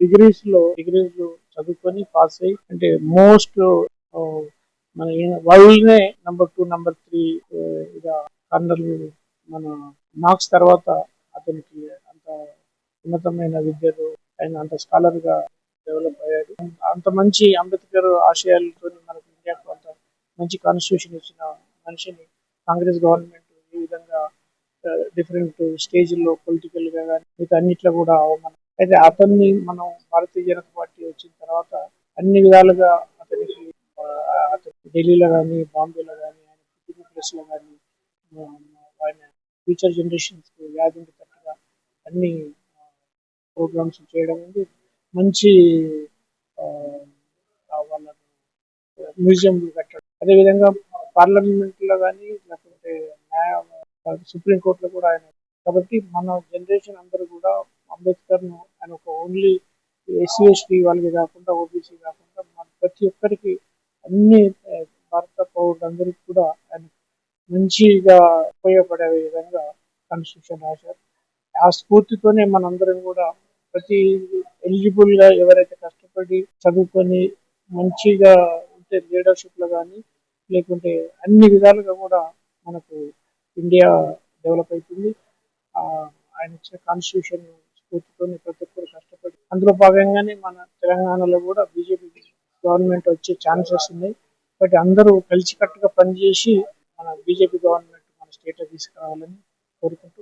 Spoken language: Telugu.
డిగ్రీస్ చదువుకొని పాస్ అయ్యి అంటే మోస్ట్ మన వరల్డ్ నే #2 #3 ఇక కర్నల్ మన మార్క్స్ తర్వాత అతనికి అంత ఉన్నతమైన విద్యలో ఆయన అంత స్కాలర్ గా డెవలప్ అయ్యాడు. అంత మంచి అంబేద్కర్ ఆశయాలతో మనకు ఇండియాకు అంత మంచి కాన్స్టిట్యూషన్ ఇచ్చిన మనిషిని కాంగ్రెస్ గవర్నమెంట్ ఈ విధంగా డిఫరెంట్ స్టేజ్లో పొలిటికల్ గా కానీ మిగతా అన్నిట్లో కూడా అవమానం. అయితే అతన్ని మనం భారతీయ జనతా పార్టీ వచ్చిన తర్వాత అన్ని విధాలుగా అతనికి అతను ఢిల్లీలో కానీ బాంబేలో కానీ ఆయన పుట్టిన ప్లేస్ లో కానీ ఆయన ఫ్యూచర్ జనరేషన్స్ వ్యాధికి తట్టుగా అన్ని ప్రోగ్రామ్స్ చేయడం ఉంది. మంచి ఆ, వాళ్ళ మ్యూజియం కట్టడం, అదేవిధంగా పార్లమెంట్ లో కానీ లేకపోతే సుప్రీంకోర్టులో కూడా ఆయన. కాబట్టి మన జనరేషన్ అందరూ కూడా అంబేద్కర్ ను ఆయన ఒక ఓన్లీ SC ST వాళ్ళకి కాకుండా ఓబీసీ కాకుండా మన ప్రతి ఒక్కరికి అన్ని భారత పౌరులందరికీ కూడా ఆయన మంచిగా ఉపయోగపడే విధంగా కాన్స్టిట్యూషన్ రాశారు. ఆ స్ఫూర్తితోనే మనందరం కూడా ప్రతి ఎలిజిబుల్ గా ఎవరైతే కష్టపడి చదువుకొని మంచిగా ఉంటే లీడర్షిప్ లో కానీ లేకుంటే అన్ని విధాలుగా కూడా మనకు ఇండియా డెవలప్ అవుతుంది. ఆ, ఆయన ఇచ్చిన కాన్స్టిట్యూషన్ స్ఫూర్తితోనే ప్రతి ఒక్కరు కష్టపడి అందులో భాగంగానే మన తెలంగాణలో కూడా బీజేపీ గవర్నమెంట్ వచ్చే ఛాన్సెస్ ఉన్నాయి. బట్ అందరూ కలిసికట్టుగా పనిచేసి మన బీజేపీ గవర్నమెంట్ మన స్టేట్ తీసుకురావాలని కోరుకుంటూ